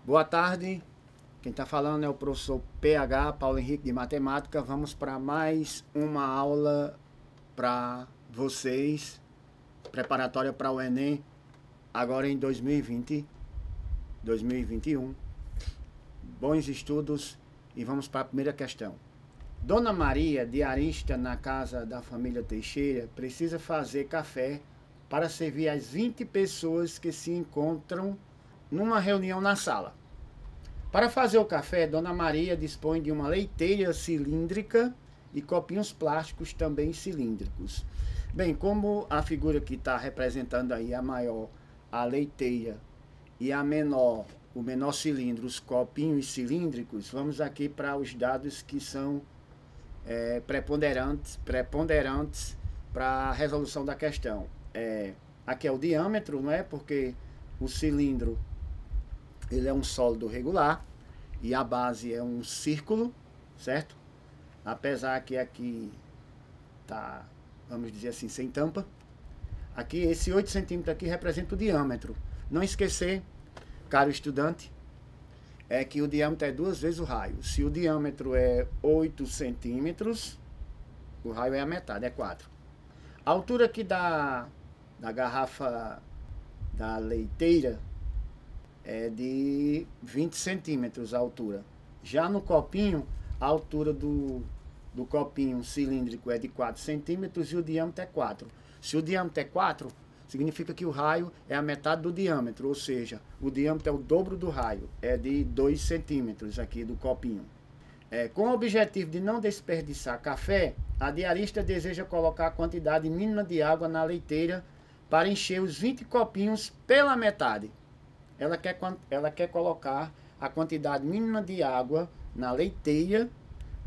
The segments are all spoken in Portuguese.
Boa tarde, quem está falando é o professor PH, Paulo Henrique de Matemática. Vamos para mais uma aula para vocês, preparatória para o Enem, agora em 2020, 2021. Bons estudos e vamos para a primeira questão. Dona Maria, diarista na casa da família Teixeira, precisa fazer café para servir as 20 pessoas que se encontram numa reunião na sala. Para fazer o café, Dona Maria dispõe de uma leiteira cilíndrica e copinhos plásticos também cilíndricos. Bem, como a figura que está representando aí a maior, a leiteira, e a menor, o menor cilindro, os copinhos cilíndricos, vamos aqui para os dados que são preponderantes para a resolução da questão. Aqui é o diâmetro, não é? Porque o cilindro ele é um sólido regular e a base é um círculo, certo? Apesar que aqui tá, vamos dizer assim, sem tampa. Aqui, esse 8 centímetros aqui representa o diâmetro. Não esquecer, caro estudante, é que o diâmetro é 2 vezes o raio. Se o diâmetro é 8 centímetros, o raio é a metade, é 4. A altura aqui da garrafa da leiteira é de 20 centímetros a altura. Já no copinho, a altura do copinho cilíndrico é de 4 centímetros e o diâmetro é 4. Se o diâmetro é 4, significa que o raio é a metade do diâmetro, ou seja, o diâmetro é o dobro do raio, é de 2 centímetros aqui do copinho. Com o objetivo de não desperdiçar café, a diarista deseja colocar a quantidade mínima de água na leiteira para encher os 20 copinhos pela metade. Ela quer colocar a quantidade mínima de água na leiteira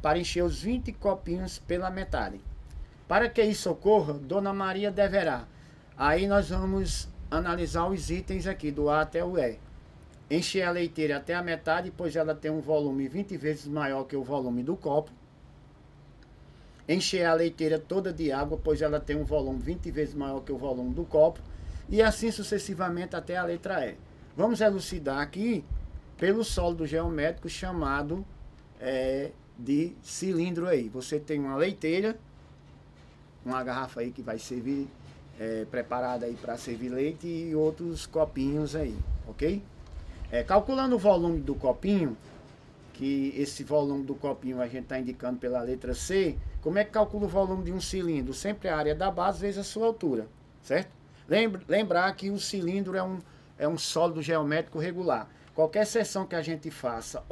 para encher os 20 copinhos pela metade. Para que isso ocorra, Dona Maria deverá. Aí nós vamos analisar os itens aqui, do A até o E. Encher a leiteira até a metade, pois ela tem um volume 20 vezes maior que o volume do copo. Encher a leiteira toda de água, pois ela tem um volume 20 vezes maior que o volume do copo. E assim sucessivamente até a letra E. Vamos elucidar aqui pelo sólido geométrico chamado de cilindro aí. Você tem uma leiteira, uma garrafa aí que vai servir, preparada aí para servir leite e outros copinhos aí, ok? Calculando o volume do copinho, que esse volume do copinho a gente está indicando pela letra C, como é que calcula o volume de um cilindro? Sempre a área da base vezes a sua altura, certo? Lembrar que o cilindro é um sólido geométrico regular. Qualquer seção que a gente faça,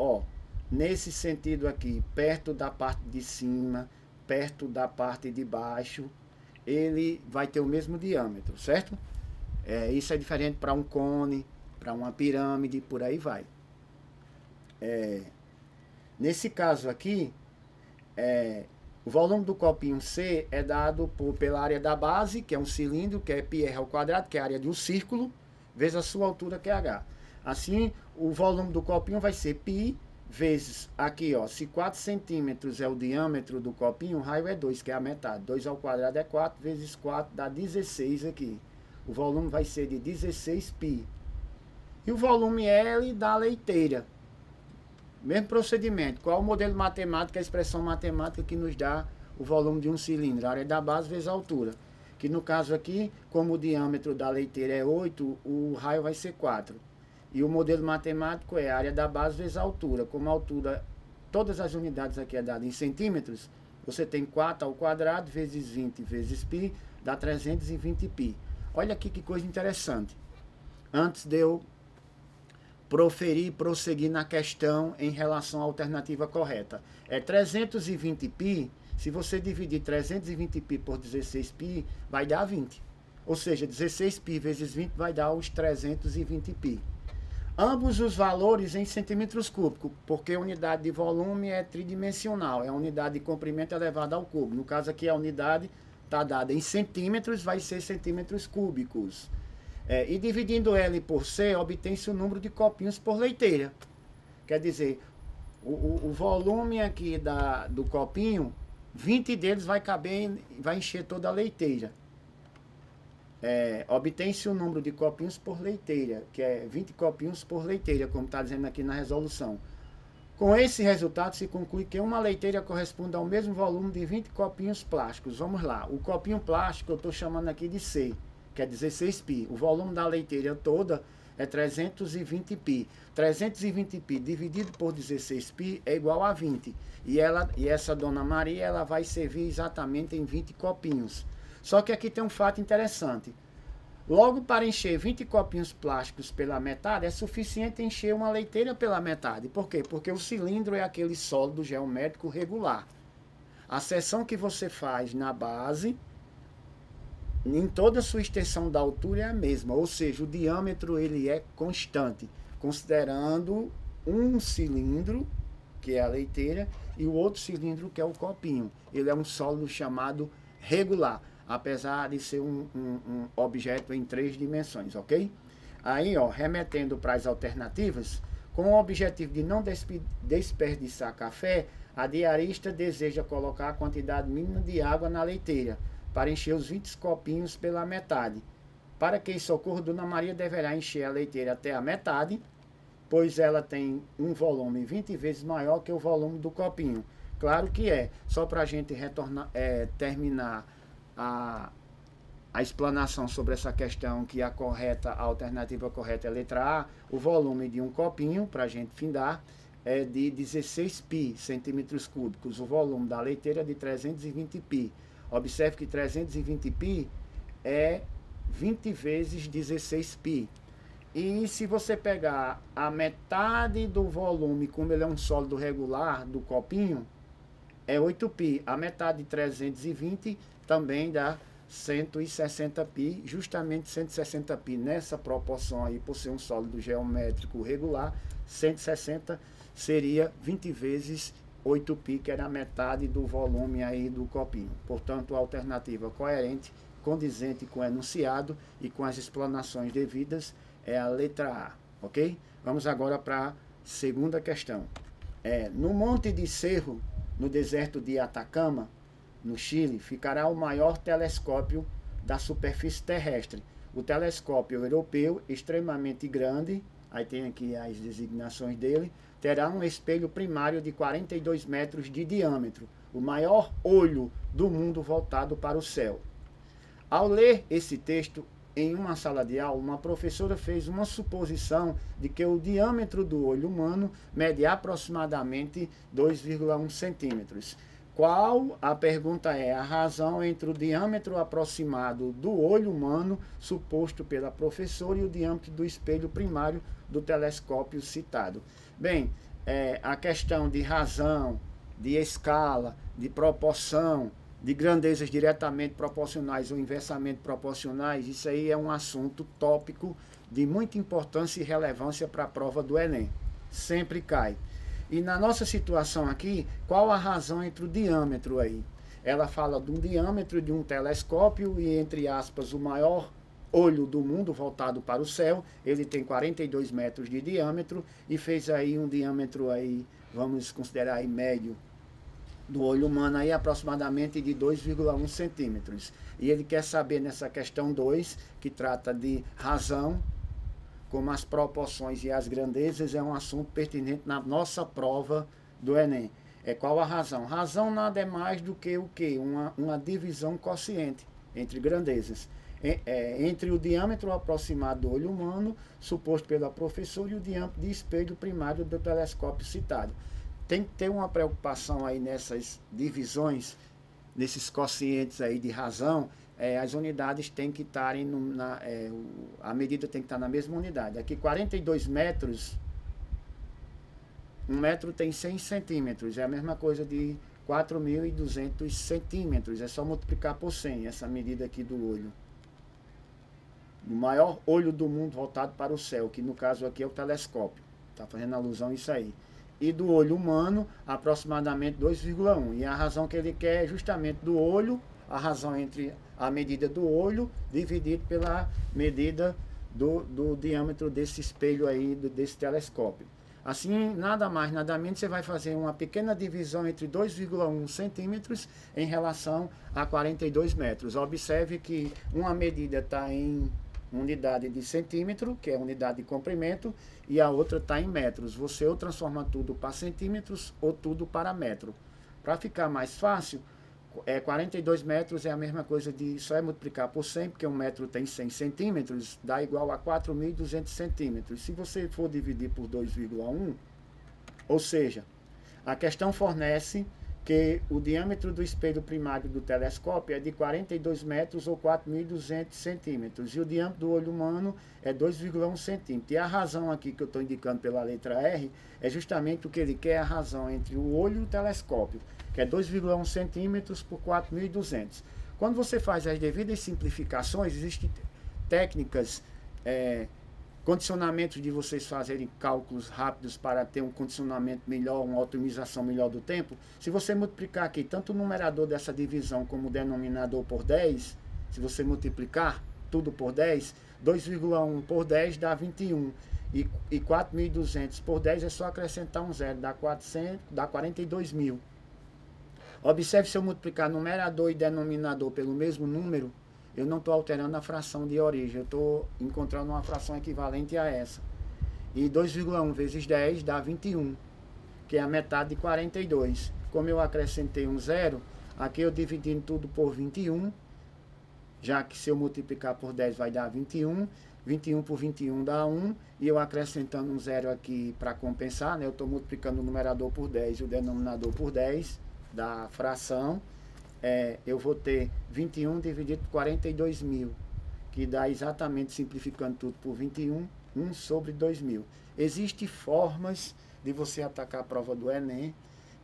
nesse sentido aqui, perto da parte de cima, perto da parte de baixo, ele vai ter o mesmo diâmetro, certo? Isso é diferente para um cone, para uma pirâmide, por aí vai. Nesse caso aqui, o volume do copinho C é dado pela área da base, que é um cilindro, que é πr ao quadrado, que é a área de um círculo, vezes a sua altura, que é h. Assim, o volume do copinho vai ser π vezes, aqui, se 4 centímetros é o diâmetro do copinho, o raio é 2, que é a metade. 2 ao quadrado é 4, vezes 4 dá 16 aqui. O volume vai ser de 16π. E o volume L da leiteira. Mesmo procedimento. Qual o modelo matemático, a expressão matemática que nos dá o volume de um cilindro? A área da base vezes a altura. Que no caso aqui, como o diâmetro da leiteira é 8, o raio vai ser 4. E o modelo matemático é a área da base vezes a altura. Como a altura, todas as unidades aqui é dada em centímetros, você tem 4 ao quadrado vezes 20 vezes π, dá 320π. Olha aqui que coisa interessante. Antes de eu proferir e prosseguir na questão em relação à alternativa correta. 320π, se você dividir 320π por 16π, vai dar 20. Ou seja, 16π vezes 20 vai dar os 320π. Ambos os valores em centímetros cúbicos, porque a unidade de volume é tridimensional, é a unidade de comprimento elevada ao cubo. No caso aqui a unidade está dada em centímetros, vai ser centímetros cúbicos. E dividindo L por C, obtém-se o número de copinhos por leiteira. Quer dizer, o volume aqui do copinho, 20 deles vai caber, vai encher toda a leiteira. obtém-se o número de copinhos por leiteira, que é 20 copinhos por leiteira, como está dizendo aqui na resolução. Com esse resultado, se conclui que uma leiteira corresponde ao mesmo volume de 20 copinhos plásticos. Vamos lá, o copinho plástico eu estou chamando aqui de C, que é 16 pi. O volume da leiteira toda é 320 pi. 320 pi dividido por 16 pi é igual a 20. E essa Dona Maria, ela vai servir exatamente em 20 copinhos. Só que aqui tem um fato interessante. Logo, para encher 20 copinhos plásticos pela metade, é suficiente encher uma leiteira pela metade. Por quê? Porque o cilindro é aquele sólido geométrico regular. A seção que você faz na base, em toda a sua extensão da altura é a mesma. Ou seja, o diâmetro ele é constante, considerando um cilindro, que é a leiteira, e o outro cilindro, que é o copinho. Ele é um sólido chamado regular, apesar de ser um objeto em 3 dimensões, ok? Aí, ó, remetendo para as alternativas, com o objetivo de não desperdiçar café, a diarista deseja colocar a quantidade mínima de água na leiteira, para encher os 20 copinhos pela metade. Para que isso ocorra, Dona Maria deverá encher a leiteira até a metade, pois ela tem um volume 20 vezes maior que o volume do copinho. Claro que é, só para a gente terminar a explanação sobre essa questão, que a alternativa correta é a letra A. O volume de um copinho, para a gente findar, é de 16 pi centímetros cúbicos. O volume da leiteira é de 320 pi. Observe que 320 pi é 20 vezes 16 pi. E se você pegar a metade do volume, como ele é um sólido regular do copinho, é 8 pi. A metade de 320 também dá 160 pi, justamente 160 pi nessa proporção aí, por ser um sólido geométrico regular. 160 seria 20 vezes 8 pi, que era a metade do volume aí do copinho. Portanto, a alternativa coerente, condizente com o enunciado e com as explanações devidas, é a letra A, ok? Vamos agora para a segunda questão. No Monte de Cerro, no deserto de Atacama, no Chile, ficará o maior telescópio da superfície terrestre. O telescópio europeu, extremamente grande, aí tem aqui as designações dele, terá um espelho primário de 42 metros de diâmetro, o maior olho do mundo voltado para o céu. Ao ler esse texto em uma sala de aula, uma professora fez uma suposição de que o diâmetro do olho humano mede aproximadamente 2,1 centímetros. Qual, a pergunta é, a razão entre o diâmetro aproximado do olho humano, suposto pela professora, e o diâmetro do espelho primário do telescópio citado? Bem, a questão de razão, de escala, de proporção, de grandezas diretamente proporcionais ou inversamente proporcionais, isso aí é um assunto tópico de muita importância e relevância para a prova do Enem. Sempre cai. E na nossa situação aqui, qual a razão entre o diâmetro aí? Ela fala de um diâmetro de um telescópio e, entre aspas, o maior olho do mundo voltado para o céu. Ele tem 42 metros de diâmetro e fez aí um diâmetro aí, vamos considerar aí médio, do olho humano aí aproximadamente de 2,1 centímetros. E ele quer saber nessa questão 2, que trata de razão, como as proporções e as grandezas, é um assunto pertinente na nossa prova do Enem. Qual a razão? Razão nada é mais do que o quê? Uma divisão quociente entre grandezas. Entre o diâmetro aproximado do olho humano, suposto pela professora, e o diâmetro de espelho primário do telescópio citado. Tem que ter uma preocupação aí nessas divisões, nesses quocientes aí de razão. As unidades têm que estarem, a medida tem que estar na mesma unidade. Aqui 42 metros, 1 metro tem 100 centímetros, é a mesma coisa de 4.200 centímetros, é só multiplicar por 100, essa medida aqui do olho. O maior olho do mundo voltado para o céu, que no caso aqui é o telescópio, está fazendo alusão a isso aí. E do olho humano, aproximadamente 2,1. E a razão que ele quer é justamente do olho, a razão entre a medida do olho dividido pela medida do diâmetro desse espelho aí, desse telescópio. Assim, nada mais, nada menos, você vai fazer uma pequena divisão entre 2,1 centímetros em relação a 42 metros. Observe que uma medida está em unidade de centímetro, que é a unidade de comprimento, e a outra está em metros. Você ou transforma tudo para centímetros ou tudo para metro. Para ficar mais fácil, 42 metros é a mesma coisa de, só é multiplicar por 100, porque um metro tem 100 centímetros, dá igual a 4.200 centímetros. Se você for dividir por 2,1, ou seja, a questão fornece que o diâmetro do espelho primário do telescópio é de 42 metros ou 4.200 centímetros, e o diâmetro do olho humano é 2,1 centímetro. E a razão aqui que eu estou indicando pela letra R é justamente o que ele quer, a razão entre o olho e o telescópio, que é 2,1 centímetros por 4.200. Quando você faz as devidas simplificações, existem técnicas, condicionamentos de vocês fazerem cálculos rápidos para ter um condicionamento melhor, uma otimização melhor do tempo. Se você multiplicar aqui tanto o numerador dessa divisão como o denominador por 10, se você multiplicar tudo por 10, 2,1 por 10 dá 21. E 4.200 por 10 é só acrescentar um zero, dá 400, dá 42 mil. Observe, se eu multiplicar numerador e denominador pelo mesmo número, eu não estou alterando a fração de origem, eu estou encontrando uma fração equivalente a essa. E 2,1 vezes 10 dá 21, que é a metade de 42. Como eu acrescentei um zero, aqui eu dividindo tudo por 21, já que se eu multiplicar por 10 vai dar 21, 21 por 21 dá 1, e eu acrescentando um zero aqui para compensar, né, eu estou multiplicando o numerador por 10 e o denominador por 10 da fração, eu vou ter 21 dividido por 42 mil, que dá exatamente, simplificando tudo por 21, 1 sobre 2.000. Existem formas de você atacar a prova do Enem,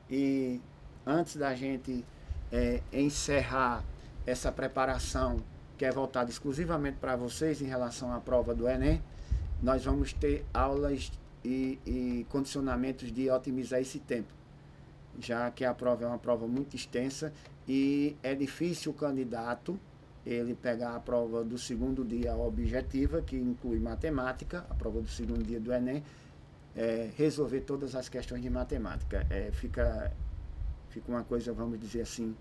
e antes da gente encerrar essa preparação, que é voltada exclusivamente para vocês em relação à prova do Enem, nós vamos ter aulas e condicionamentos de otimizar esse tempo, já que a prova é uma prova muito extensa e é difícil o candidato ele pegar a prova do segundo dia objetiva, que inclui matemática, a prova do segundo dia do Enem, resolver todas as questões de matemática. Fica uma coisa, vamos dizer assim,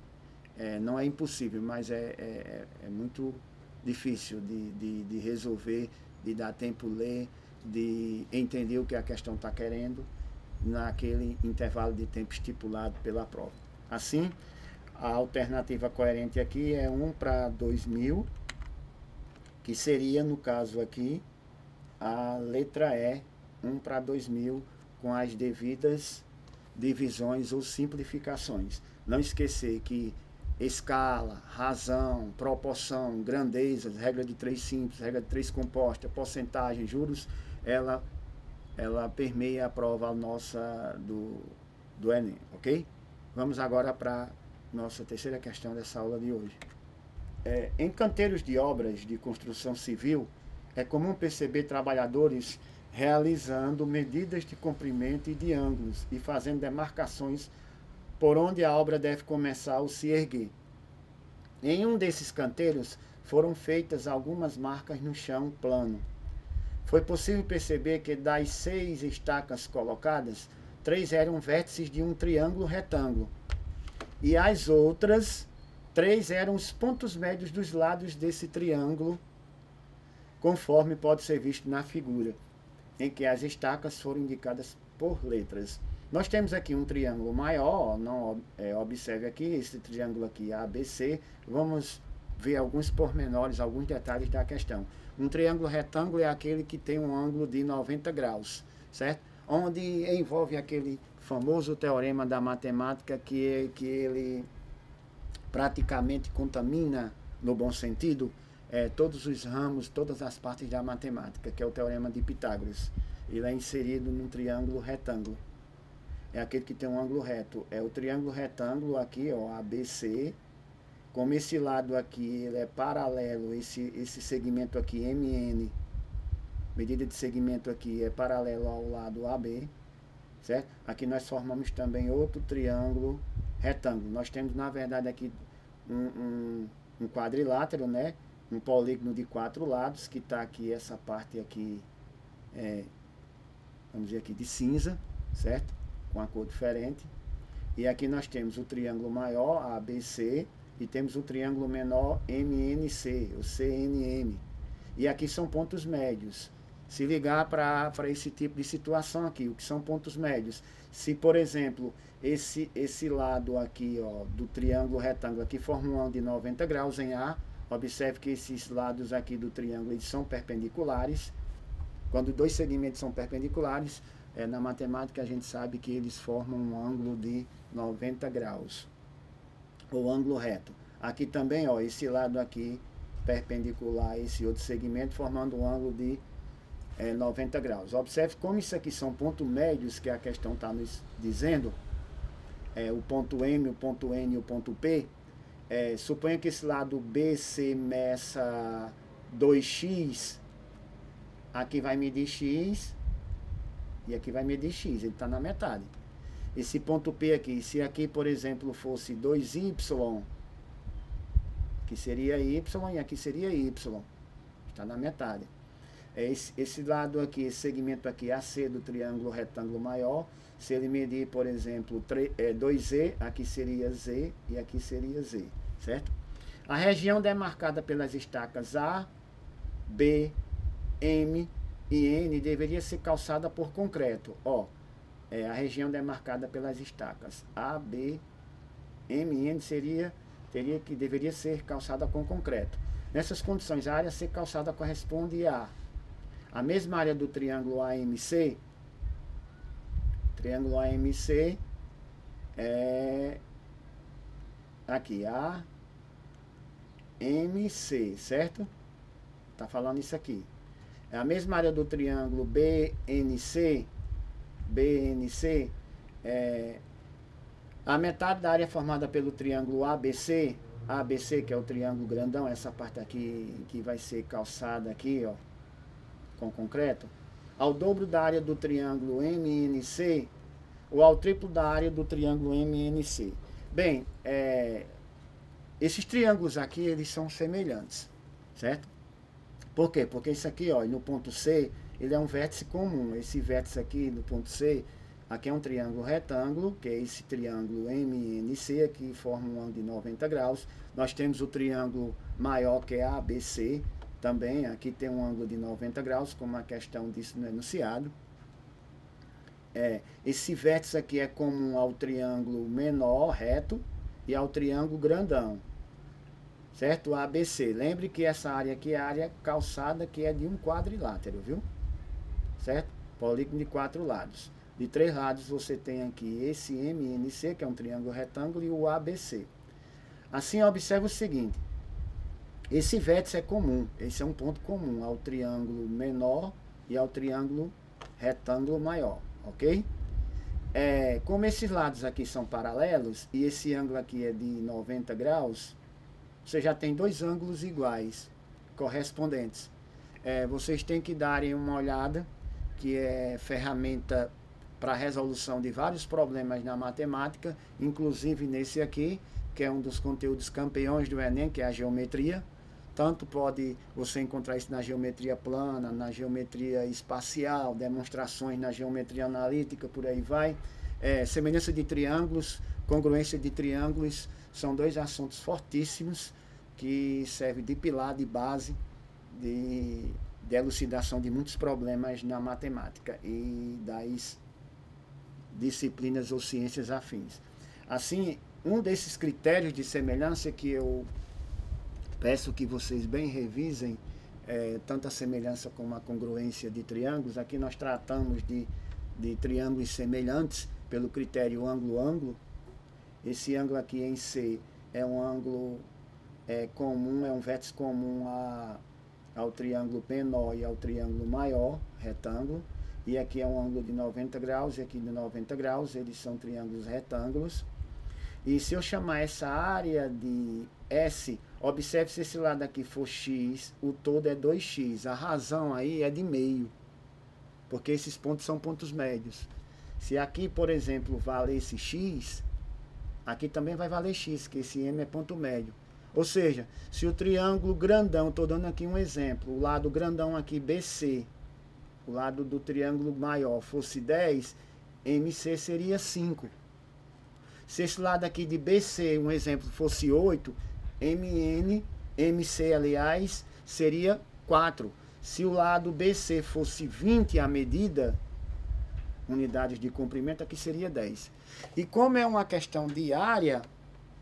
não é impossível, mas é muito difícil de resolver, de dar tempo ler, de entender o que a questão está querendo naquele intervalo de tempo estipulado pela prova. Assim, a alternativa coerente aqui é 1 para 2.000, que seria, no caso aqui, a letra E, 1 para 2.000, com as devidas divisões ou simplificações. Não esquecer que escala, razão, proporção, grandezas, regra de 3 simples, regra de 3 composta, porcentagem, juros, ela permeia a prova nossa do Enem, ok? Vamos agora para nossa terceira questão dessa aula de hoje. Em canteiros de obras de construção civil, é comum perceber trabalhadores realizando medidas de comprimento e de ângulos e fazendo demarcações por onde a obra deve começar ou se erguer. Em um desses canteiros foram feitas algumas marcas no chão plano. Foi possível perceber que das 6 estacas colocadas, 3 eram vértices de um triângulo retângulo, e as outras 3 eram os pontos médios dos lados desse triângulo, conforme pode ser visto na figura, em que as estacas foram indicadas por letras. Nós temos aqui um triângulo maior, observe aqui, esse triângulo aqui ABC. Vamos ver alguns pormenores, alguns detalhes da questão. Um triângulo retângulo é aquele que tem um ângulo de 90 graus, certo? Onde envolve aquele famoso teorema da matemática que ele praticamente contamina, no bom sentido, todos os ramos, todas as partes da matemática, que é o teorema de Pitágoras. Ele é inserido num triângulo retângulo. É aquele que tem um ângulo reto. É o triângulo retângulo aqui, ó, ABC. Como esse lado aqui ele é paralelo, esse segmento aqui, MN, medida de segmento aqui é paralelo ao lado AB, certo? Aqui nós formamos também outro triângulo retângulo. Nós temos, na verdade, aqui um quadrilátero, né? Um polígono de 4 lados, que está aqui, essa parte aqui, vamos dizer aqui, de cinza, certo? Com a cor diferente. E aqui nós temos o triângulo maior, ABC, e temos o triângulo menor, MNC, o CNM. E aqui são pontos médios. Se ligar para esse tipo de situação aqui, o que são pontos médios? Se, por exemplo, esse lado aqui, ó, do triângulo retângulo aqui forma um ângulo de 90 graus em A, observe que esses lados aqui do triângulo eles são perpendiculares. Quando dois segmentos são perpendiculares, na matemática a gente sabe que eles formam um ângulo de 90 graus, ou ângulo reto. Aqui também, ó, esse lado aqui perpendicular a esse outro segmento, formando um ângulo de 90 graus. Observe como isso aqui são pontos médios, que a questão está nos dizendo, o ponto M, o ponto N e o ponto P. Suponha que esse lado BC meça 2x, aqui vai medir x, e aqui vai medir x, ele está na metade. Esse ponto P aqui, se aqui, por exemplo, fosse 2y, que seria y, e aqui seria y, está na metade. Esse lado aqui, esse segmento aqui, AC do triângulo retângulo maior, se ele medir, por exemplo, 2z, aqui seria z e aqui seria z, certo? A região demarcada pelas estacas A, B, M e N deveria ser calçada por concreto. Ó, a região demarcada pelas estacas A, B, M e N deveria ser calçada com concreto. Nessas condições, a área a ser calçada corresponde a mesma área do triângulo AMC. Triângulo AMC é aqui, AMC, certo? Tá falando isso aqui. É a mesma área do triângulo BNC. A metade da área formada pelo triângulo ABC, que é o triângulo grandão, essa parte aqui que vai ser calçada aqui, ó, com concreto, ao dobro da área do triângulo MNC ou ao triplo da área do triângulo MNC. Bem, esses triângulos aqui, eles são semelhantes, certo? Por quê? Porque isso aqui, ó, no ponto C, ele é um vértice comum. Esse vértice aqui no ponto C, aqui é um triângulo retângulo, que é esse triângulo MNC, aqui forma um ângulo de 90 graus. Nós temos o triângulo maior, que é ABC, também, aqui tem um ângulo de 90 graus, como a questão disse no enunciado. Esse vértice aqui é comum ao triângulo menor, reto, e ao triângulo grandão, certo? ABC. Lembre que essa área aqui é a área calçada, que é de um quadrilátero, viu? Certo? Polígono de 4 lados. De 3 lados você tem aqui esse MNC, que é um triângulo retângulo, e o ABC. Assim, observe o seguinte. Esse vértice é comum, esse é um ponto comum ao triângulo menor e ao triângulo retângulo maior, ok? Como esses lados aqui são paralelos e esse ângulo aqui é de 90 graus, você já tem dois ângulos iguais, correspondentes. Vocês têm que darem uma olhada, que é ferramenta para resolução de vários problemas na matemática, inclusive nesse aqui, que é um dos conteúdos campeões do Enem, que é a geometria. Tanto pode você encontrar isso na geometria plana, na geometria espacial, demonstrações na geometria analítica, por aí vai. Semelhança de triângulos, congruência de triângulos, são dois assuntos fortíssimos que servem de pilar, de base, de elucidação de muitos problemas na matemática e das disciplinas ou ciências afins. Assim, um desses critérios de semelhança que eu peço que vocês bem revisem, tanto a semelhança como a congruência de triângulos. Aqui nós tratamos de triângulos semelhantes pelo critério ângulo-ângulo. Esse ângulo aqui em C é um ângulo comum, é um vértice comum ao triângulo menor e ao triângulo maior, retângulo. E aqui é um ângulo de 90 graus e aqui de 90 graus, eles são triângulos retângulos. E se eu chamar essa área de S, observe se esse lado aqui for X, o todo é 2x. A razão aí é de meio, porque esses pontos são pontos médios. Se aqui, por exemplo, valesse X, aqui também vai valer X, que esse M é ponto médio. Ou seja, se o triângulo grandão, estou dando aqui um exemplo, o lado grandão aqui BC, o lado do triângulo maior fosse 10, MC seria 5. Se esse lado aqui de BC, um exemplo, fosse 8, MC, aliás, seria 4. Se o lado BC fosse 20 a medida, unidades de comprimento, aqui seria 10. E como é uma questão de área,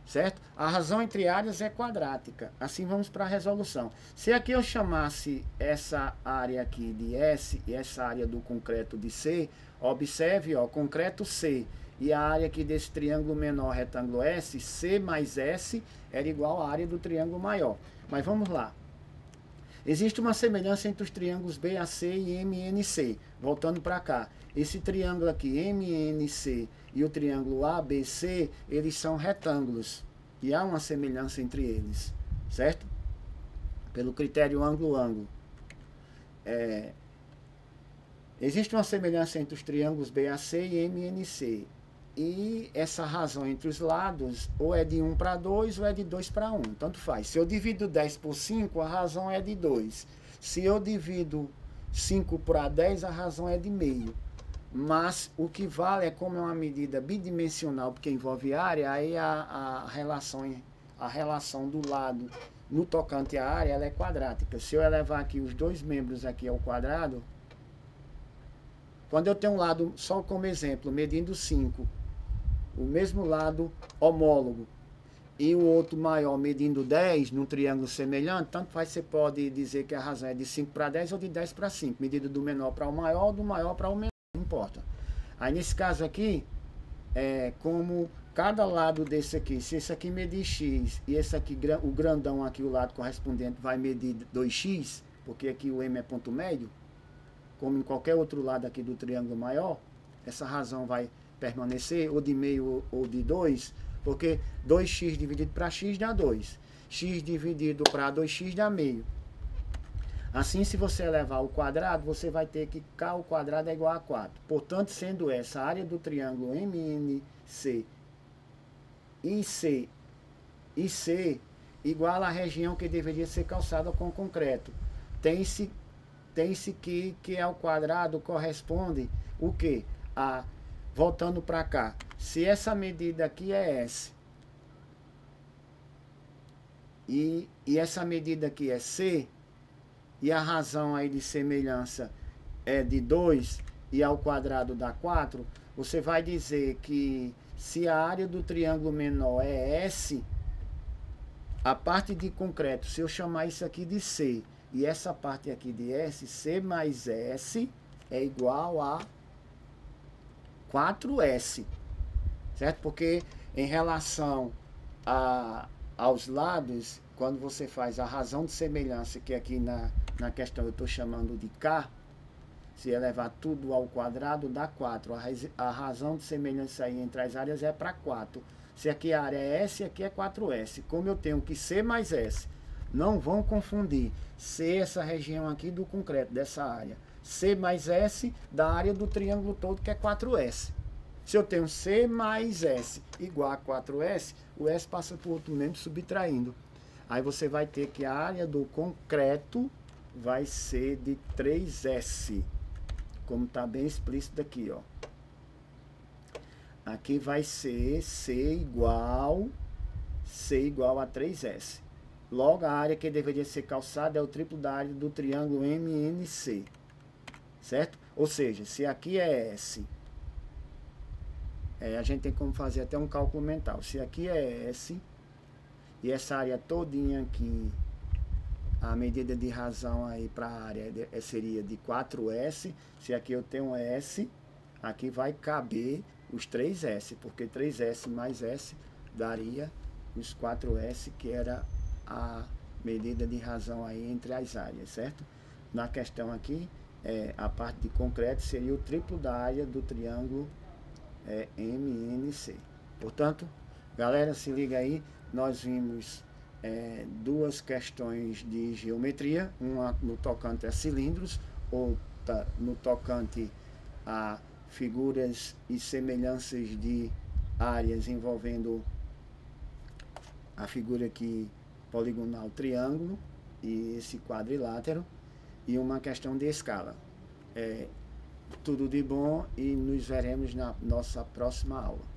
certo? A razão entre áreas é quadrática. Assim vamos para a resolução. Se aqui eu chamasse essa área aqui de S e essa área do concreto de C, observe, ó, concreto C e a área aqui desse triângulo menor retângulo S, C mais S era igual à área do triângulo maior. Mas vamos lá. Existe uma semelhança entre os triângulos BAC e MNC. Voltando para cá. Esse triângulo aqui, MNC, e o triângulo ABC, eles são retângulos. E há uma semelhança entre eles. Certo? Pelo critério ângulo-ângulo. Existe uma semelhança entre os triângulos BAC e MNC. E essa razão entre os lados, ou é de 1 para 2, ou é de 2 para 1. Tanto faz. Se eu divido 10 por 5, a razão é de 2. Se eu divido 5 para 10, a razão é de meio. Mas o que vale é como é uma medida bidimensional, porque envolve área, aí a relação do lado no tocante à área ela é quadrática. Se eu elevar aqui os dois membros aqui ao quadrado, quando eu tenho um lado, só como exemplo, medindo 5, o mesmo lado homólogo, e o outro maior medindo 10, num triângulo semelhante, tanto faz, você pode dizer que a razão é de 5 para 10 ou de 10 para 5, medida do menor para o maior ou do maior para o menor, não importa. Aí nesse caso aqui, como cada lado desse aqui, se esse aqui medir x e esse aqui, o grandão aqui, o lado correspondente, vai medir 2x, porque aqui o M é ponto médio, como em qualquer outro lado aqui do triângulo maior, essa razão vai permanecer, ou de meio ou de 2, porque 2x dividido para x dá 2. X dividido para 2x dá meio. Assim, se você elevar ao quadrado, você vai ter que k ao quadrado é igual a 4. Portanto, sendo essa a área do triângulo MNC e C igual à região que deveria ser calçada com concreto. Tem-se que ao quadrado corresponde o quê? Voltando para cá. Se essa medida aqui é S e essa medida aqui é C, e a razão aí de semelhança é de 2 e ao quadrado dá 4, você vai dizer que se a área do triângulo menor é S, a parte de concreto, se eu chamar isso aqui de C, e essa parte aqui de S, C mais S é igual a 4S, certo? Porque em relação aos lados, quando você faz a razão de semelhança, que aqui na questão eu estou chamando de K, se elevar tudo ao quadrado dá 4. A razão de semelhança aí entre as áreas é para 4. Se aqui a área é S, aqui é 4S. Como eu tenho que C mais S, não vão confundir. C, essa região aqui do concreto, dessa área. C mais S da área do triângulo todo, que é 4S. Se eu tenho C mais S igual a 4S, o S passa por outro membro subtraindo. Aí você vai ter que a área do concreto vai ser de 3S. Como está bem explícito aqui, ó. Aqui vai ser C igual a 3S. Logo, a área que deveria ser calçada é o triplo da área do triângulo MNC. Certo? Ou seja, se aqui é S, a gente tem como fazer até um cálculo mental. Se aqui é S, e essa área todinha aqui, a medida de razão aí para a área seria de 4S. Se aqui eu tenho S, aqui vai caber os 3S, porque 3S mais S daria os 4S, que era a medida de razão aí entre as áreas, certo? Na questão aqui, a parte de concreto seria o triplo da área do triângulo MNC. Portanto, galera, se liga aí, nós vimos duas questões de geometria, uma no tocante a cilindros, outra no tocante a figuras e semelhanças de áreas envolvendo a figura aqui poligonal triângulo e esse quadrilátero, e uma questão de escala. Tudo de bom e nos veremos na nossa próxima aula.